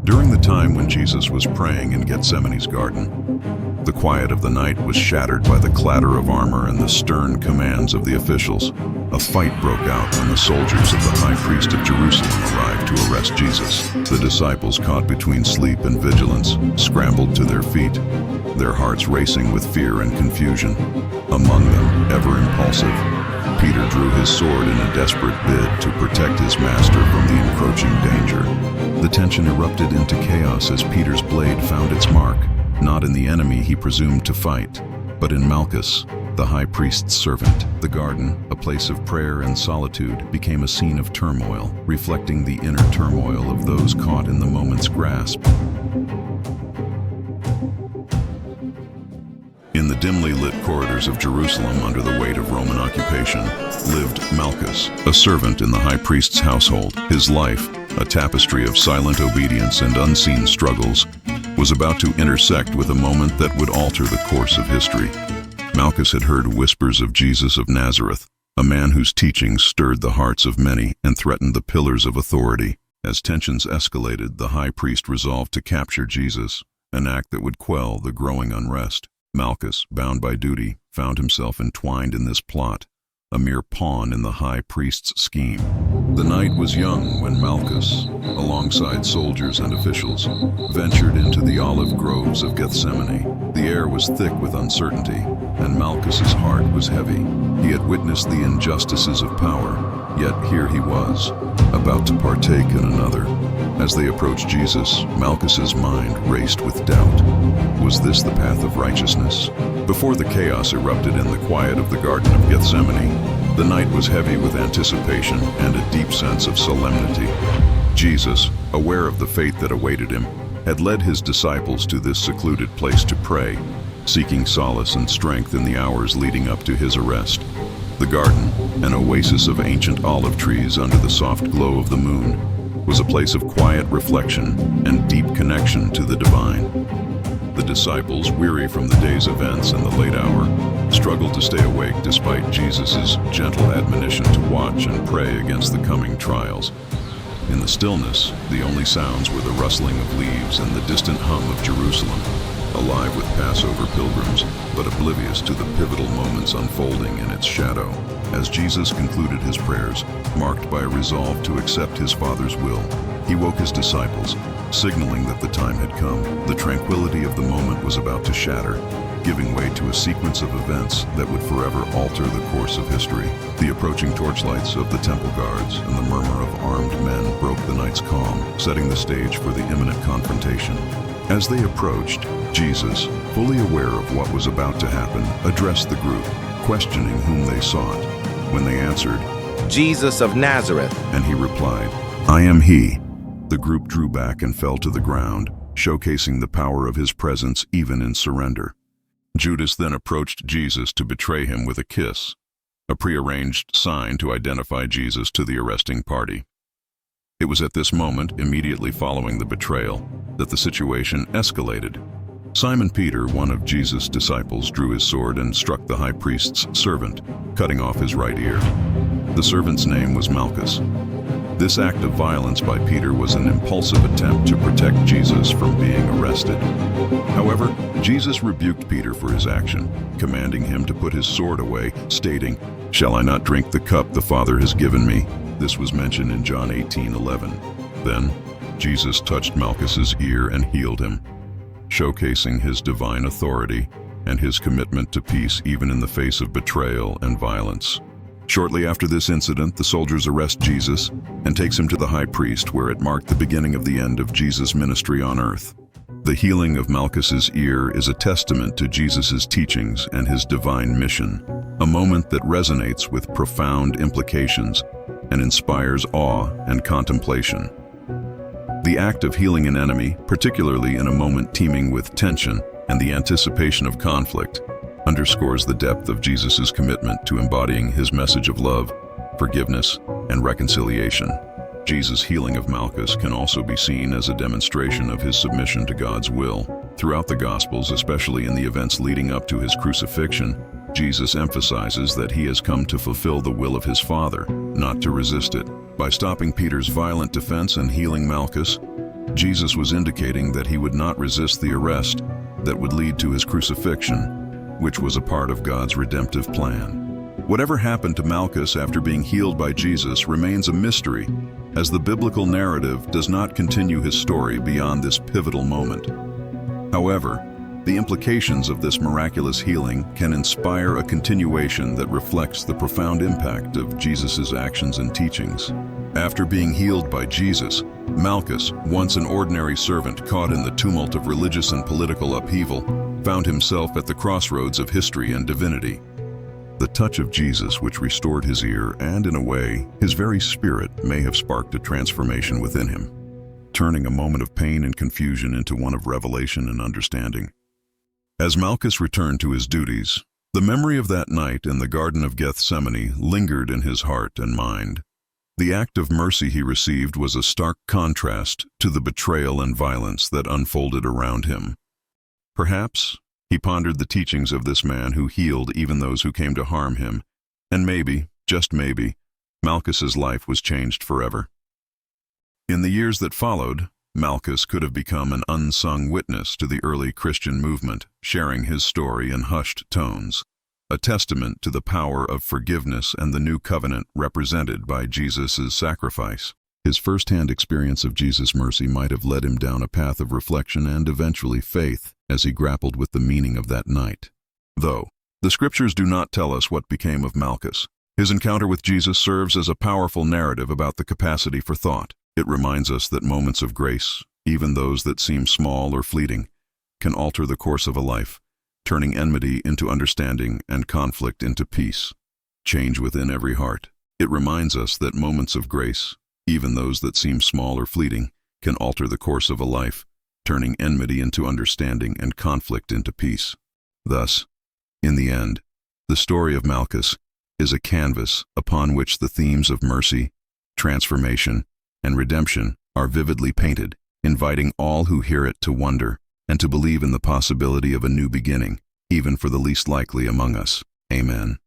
During the time when Jesus was praying in Gethsamane's garden, the quiet of the night was shattered by the clatter of armor and the stern commands of the officials. A fight broke out when the soldiers of the high priest of Jerusalem arrived to arrest Jesus. The disciples, caught between sleep and vigilance, scrambled to their feet, their hearts racing with fear and confusion. Among them, ever impulsive, Peter drew his sword in a desperate bid to protect his master from the encroaching danger. The tension erupted into chaos as Peter's blade found its mark, not in the enemy he presumed to fight, but in Malchus, the high priest's servant. The garden, a place of prayer and solitude, became a scene of turmoil, reflecting the inner turmoil of those caught in the moment's grasp. In the dimly lit corridors of Jerusalem under the weight of Roman occupation, lived Malchus, a servant in the high priest's household. His life, a tapestry of silent obedience and unseen struggles, was about to intersect with a moment that would alter the course of history. Malchus had heard whispers of Jesus of Nazareth, a man whose teachings stirred the hearts of many and threatened the pillars of authority. As tensions escalated, the high priest resolved to capture Jesus, an act that would quell the growing unrest. Malchus, bound by duty, found himself entwined in this plot, a mere pawn in the high priest's scheme. The night was young when Malchus, alongside soldiers and officials, ventured into the olive groves of Gethsemane. The air was thick with uncertainty, and Malchus's heart was heavy. He had witnessed the injustices of power, yet here he was, about to partake in another. As they approached Jesus, Malchus's mind raced with doubt. Was this the path of righteousness? Before the chaos erupted in the quiet of the Garden of Gethsemane, the night was heavy with anticipation and a deep sense of solemnity. Jesus, aware of the fate that awaited him, had led his disciples to this secluded place to pray, seeking solace and strength in the hours leading up to his arrest. The garden, an oasis of ancient olive trees under the soft glow of the moon, was a place of quiet reflection and deep connection to the divine. The disciples, weary from the day's events and the late hour, struggled to stay awake despite Jesus' gentle admonition to watch and pray against the coming trials. In the stillness, the only sounds were the rustling of leaves and the distant hum of Jerusalem, alive with Passover pilgrims, but oblivious to the pivotal moments unfolding in its shadow. As Jesus concluded his prayers, marked by a resolve to accept his Father's will, he woke his disciples, signaling that the time had come. The tranquility of the moment was about to shatter, giving way to a sequence of events that would forever alter the course of history. The approaching torchlights of the temple guards and the murmur of armed men broke the night's calm, setting the stage for the imminent confrontation. As they approached, Jesus, fully aware of what was about to happen, addressed the group, questioning whom they sought. When they answered, "Jesus of Nazareth," and he replied, "I am he," the group drew back and fell to the ground, showcasing the power of his presence even in surrender. Judas then approached Jesus to betray him with a kiss, a prearranged sign to identify Jesus to the arresting party. It was at this moment, immediately following the betrayal, that the situation escalated. Simon Peter, one of Jesus' disciples, drew his sword and struck the high priest's servant, cutting off his right ear. The servant's name was Malchus. This act of violence by Peter was an impulsive attempt to protect Jesus from being arrested. However, Jesus rebuked Peter for his action, commanding him to put his sword away, stating, "Shall I not drink the cup the Father has given me?" This was mentioned in John 18:11. Then, Jesus touched Malchus's ear and healed him, showcasing his divine authority and his commitment to peace even in the face of betrayal and violence. Shortly after this incident, the soldiers arrest Jesus and takes him to the high priest, where it marked the beginning of the end of Jesus' ministry on earth. The healing of Malchus's ear is a testament to Jesus' teachings and his divine mission, a moment that resonates with profound implications and inspires awe and contemplation. The act of healing an enemy, particularly in a moment teeming with tension and the anticipation of conflict, underscores the depth of Jesus' commitment to embodying his message of love, forgiveness, and reconciliation. Jesus' healing of Malchus can also be seen as a demonstration of his submission to God's will. Throughout the Gospels, especially in the events leading up to his crucifixion, Jesus emphasizes that he has come to fulfill the will of his Father, not to resist it. By stopping Peter's violent defense and healing Malchus, Jesus was indicating that he would not resist the arrest that would lead to his crucifixion, which was a part of God's redemptive plan. Whatever happened to Malchus after being healed by Jesus remains a mystery, as the biblical narrative does not continue his story beyond this pivotal moment. However, the implications of this miraculous healing can inspire a continuation that reflects the profound impact of Jesus' actions and teachings. After being healed by Jesus, Malchus, once an ordinary servant caught in the tumult of religious and political upheaval, found himself at the crossroads of history and divinity. The touch of Jesus, which restored his ear and, in a way, his very spirit, may have sparked a transformation within him, turning a moment of pain and confusion into one of revelation and understanding. As Malchus returned to his duties, the memory of that night in the Garden of Gethsemane lingered in his heart and mind. The act of mercy he received was a stark contrast to the betrayal and violence that unfolded around him. Perhaps he pondered the teachings of this man who healed even those who came to harm him, and maybe, just maybe, Malchus's life was changed forever. In the years that followed, Malchus could have become an unsung witness to the early Christian movement, sharing his story in hushed tones, a testament to the power of forgiveness and the new covenant represented by Jesus' sacrifice. His first-hand experience of Jesus' mercy might have led him down a path of reflection and eventually faith as he grappled with the meaning of that night. Though the scriptures do not tell us what became of Malchus, his encounter with Jesus serves as a powerful narrative about the capacity for thought. It reminds us that moments of grace, even those that seem small or fleeting, can alter the course of a life, turning enmity into understanding and conflict into peace. Change within every heart. It reminds us that moments of grace, even those that seem small or fleeting, can alter the course of a life, turning enmity into understanding and conflict into peace. Thus, in the end, the story of Malchus is a canvas upon which the themes of mercy, transformation, and redemption are vividly painted, inviting all who hear it to wonder and to believe in the possibility of a new beginning, even for the least likely among us. Amen.